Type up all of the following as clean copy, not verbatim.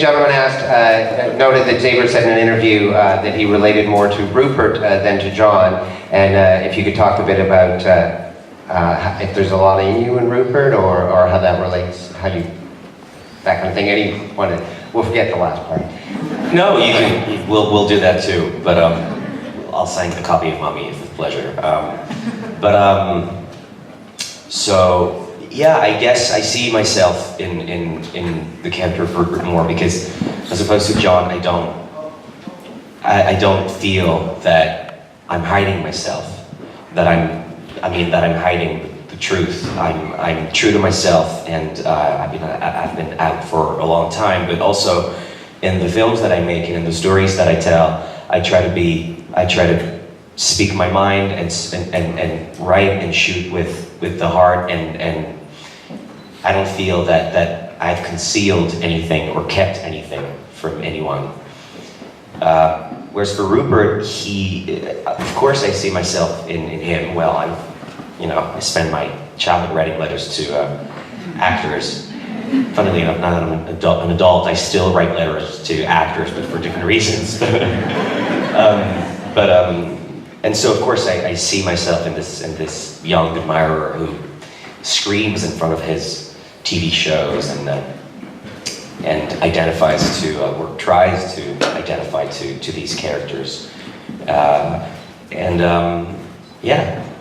gentleman asked, noted that Xavier said in an interview that he related more to Rupert than to John, and if you could talk a bit about if there's a lot in you and Rupert, or how that relates, how you, that kind of thing. We'll forget the last part. No, you can. We'll do that too. But I'll sign a copy of Mommy with pleasure. So yeah, I guess I see myself in the character of Rupert more, because as opposed to John, I don't feel that I'm hiding myself. That I'm hiding the truth. I'm true to myself, and I've been out for a long time. But also, in the films that I make and in the stories that I tell, I try to speak my mind and write and shoot with the heart, and I don't feel that I've concealed anything or kept anything from anyone. Whereas for Rupert, of course I see myself in him. Well, I spend my childhood writing letters to actors. Funnily enough, now that I'm an adult, I still write letters to actors, but for different reasons. And so of course I see myself in this young admirer who screams in front of his TV shows and identifies to, or tries to identify to these characters.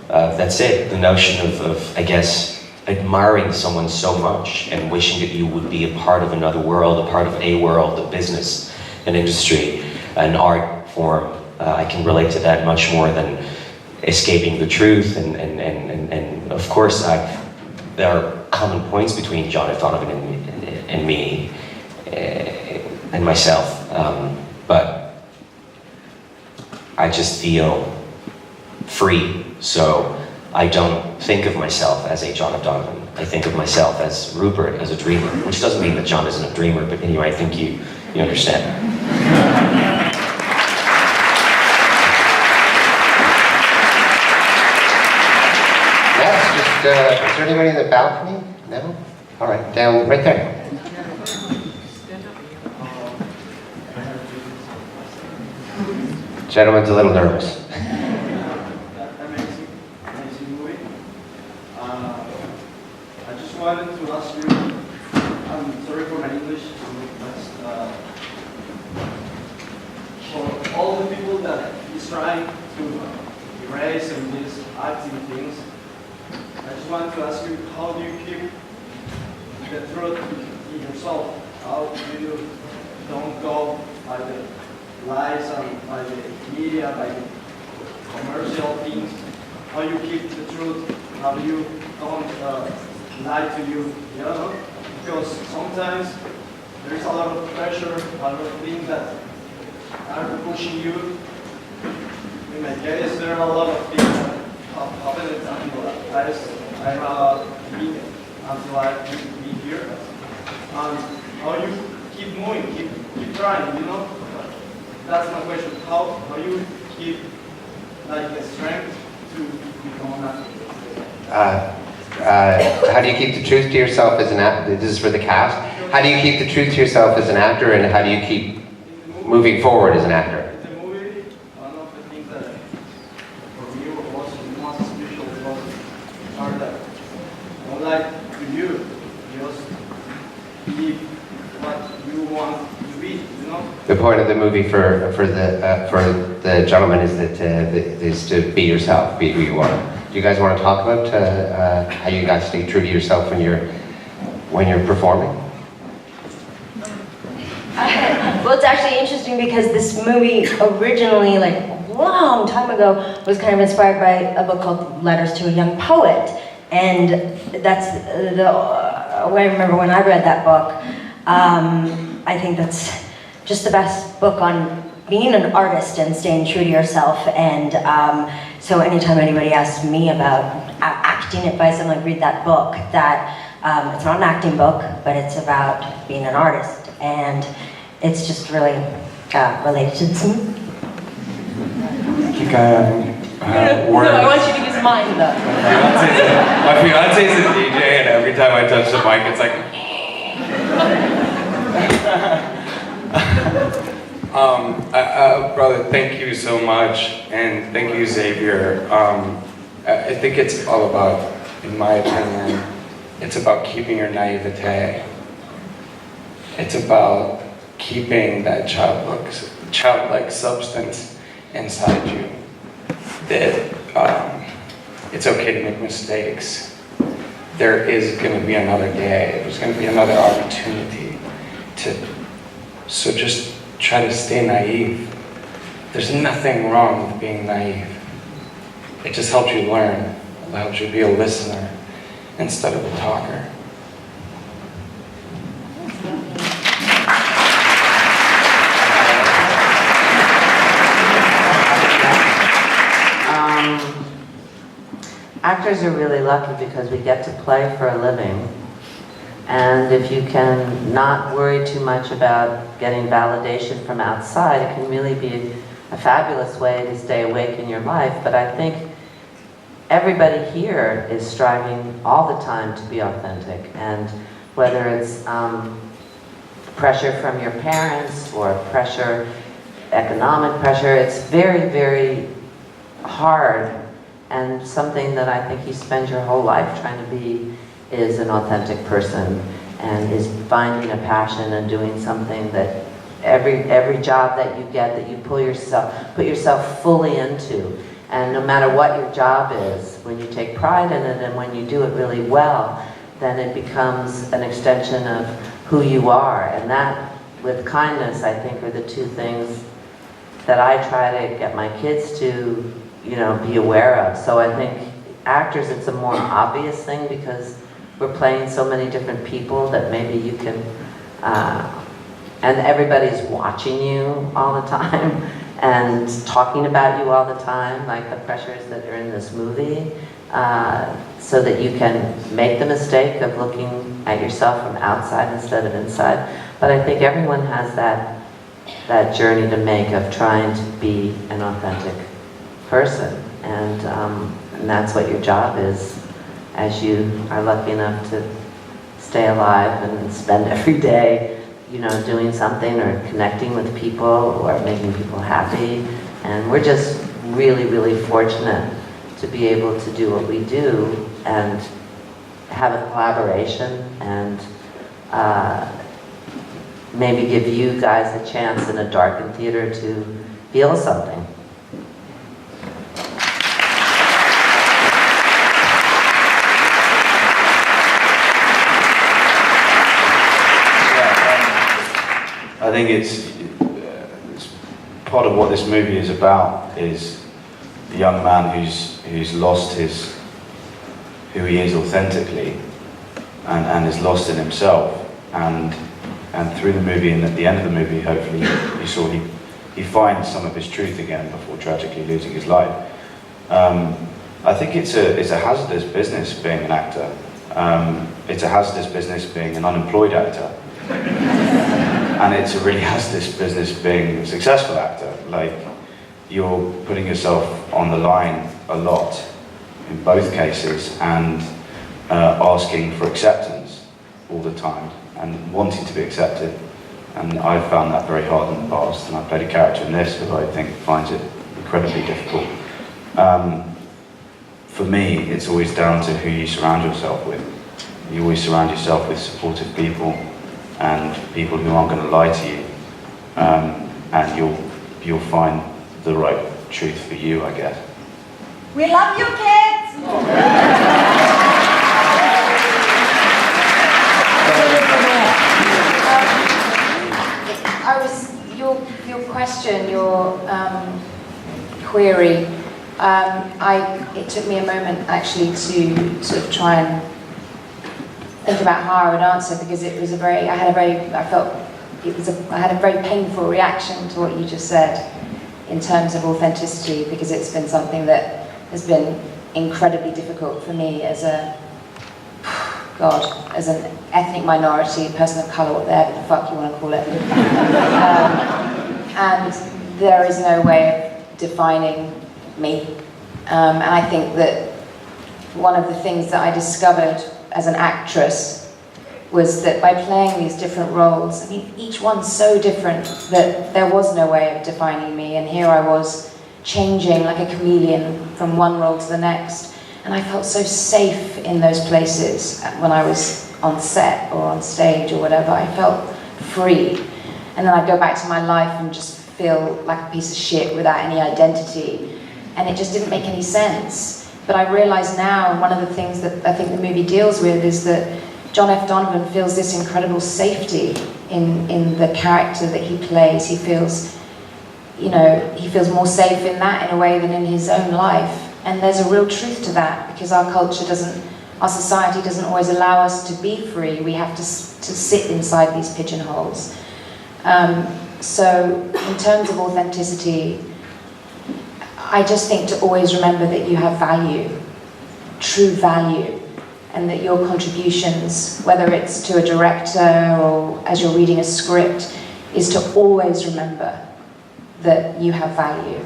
That's it. The notion of, I guess, admiring someone so much and wishing that you would be a part of another world, a part of a world, a business, an industry, an art form. I can relate to that much more than escaping the truth. And of course, there are common points between John and Donovan and me and myself. But I just feel free. So I don't think of myself as a John of Donovan. I think of myself as Rupert, as a dreamer, which doesn't mean that John isn't a dreamer, but anyway, I think you understand. Is there anybody in the balcony? No? All right, down right there. Gentleman's a little nervous. Amazing movie. I just wanted to ask you, I'm sorry for my English, for all the people that is trying to erase and these acting things, I just wanted to ask you, how do you keep the truth in yourself? How do you don't go by the lies and by the media, by the commercial things? How you keep the truth? How you don't lie to you? You know? Because sometimes there's a lot of pressure, a lot of things that are pushing you. In my case, there are a lot of things that happened until I be here. And how you keep moving, keep trying, you know? That's my question. How you keep like the strength to become an actor? How do you keep the truth to yourself as an actor? This is for the cast. How do you keep the truth to yourself as an actor, and how do you keep moving forward as an actor? In the movie, one of the things that for me was most special was that unlike to you, just be what you want to be, you know? The point of the movie for the gentleman is that is to be yourself, be who you are. Do you guys want to talk about how you guys stay true to yourself when you're performing? Well, it's actually interesting because this movie originally, like a long time ago, was kind of inspired by a book called Letters to a Young Poet, and that's I remember when I read that book. I think that's just the best book on being an artist and staying true to yourself. And so anytime anybody asks me about acting advice, I'm like, read that book. That it's not an acting book, but it's about being an artist, and it's just really related to this movie. I think I No, I want you to use mine though. My fiance's a DJ, and every time I touch the mic, it's like. Brother, thank you so much, and thank you, Xavier. I think it's all about, in my opinion, it's about keeping your naivete. It's about keeping that childlike substance inside you. That it's okay to make mistakes. There is going to be another day. There's going to be another opportunity so just try to stay naive. There's nothing wrong with being naive. It just helps you learn. It helps you be a listener instead of a talker. Actors are really lucky because we get to play for a living. And if you can not worry too much about getting validation from outside, it can really be a fabulous way to stay awake in your life. But I think everybody here is striving all the time to be authentic. And whether it's pressure from your parents or pressure, economic pressure, it's very, very hard. And something that I think you spend your whole life trying to be is an authentic person, and is finding a passion and doing something that every job that you get, that you put yourself fully into. And no matter what your job is, when you take pride in it and when you do it really well, then it becomes an extension of who you are. And that, with kindness, I think, are the two things that I try to get my kids to, be aware of. So I think actors, it's a more obvious thing because we're playing so many different people that maybe you can, and everybody's watching you all the time and talking about you all the time, like the pressures that are in this movie, so that you can make the mistake of looking at yourself from outside instead of inside. But I think everyone has that journey to make of trying to be an authentic person, and that's what your job is, as you are lucky enough to stay alive and spend every day, doing something or connecting with people or making people happy. And we're just really, really fortunate to be able to do what we do and have a collaboration and maybe give you guys a chance in a darkened theater to feel something. I think it's part of what this movie is about, is the young man who's lost who he is authentically and is lost in himself, and through the movie and at the end of the movie, hopefully you saw he finds some of his truth again before tragically losing his life. I think it's a hazardous business being an actor. It's a hazardous business being an unemployed actor. And it's a really hazardous business being a successful actor. Like, you're putting yourself on the line a lot in both cases, and asking for acceptance all the time and wanting to be accepted. And I've found that very hard in the past, and I played a character in this who I think finds it incredibly difficult. For me, it's always down to who you surround yourself with. You always surround yourself with supportive people and people who aren't going to lie to you, and you'll find the right truth for you, I guess. We love you, kids! Your question, your query, it took me a moment actually to sort of try and think about how I would answer, because it was I had a very painful reaction to what you just said in terms of authenticity, because it's been something that has been incredibly difficult for me as an ethnic minority, person of colour, whatever the fuck you want to call it. And there is no way of defining me. And I think that one of the things that I discovered as an actress was that by playing these different roles, I mean, each one's so different that there was no way of defining me, and here I was changing like a chameleon from one role to the next, and I felt so safe in those places when I was on set or on stage or whatever. I felt free, and then I'd go back to my life and just feel like a piece of shit without any identity, and it just didn't make any sense. But I realize now, and one of the things that I think the movie deals with is that John F. Donovan feels this incredible safety in the character that he plays. He feels, you know, he feels more safe in that in a way than in his own life. And there's a real truth to that, because our culture doesn't, our society doesn't always allow us to be free. We have to sit inside these pigeonholes. So in terms of authenticity, I just think to always remember that you have value, true value, and that your contributions, whether it's to a director or as you're reading a script, is to always remember that you have value,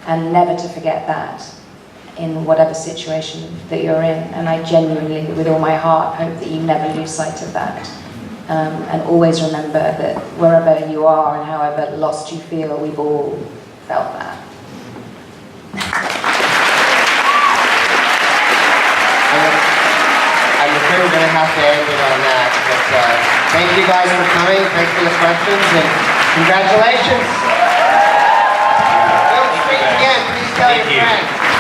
and never to forget that in whatever situation that you're in. And I genuinely, with all my heart, hope that you never lose sight of that. And always remember that wherever you are and however lost you feel, we've all felt that. I'm afraid we're going to have to end it on that, but thank you guys for coming, thanks for the questions, and congratulations! Feel free again, please tell your friends.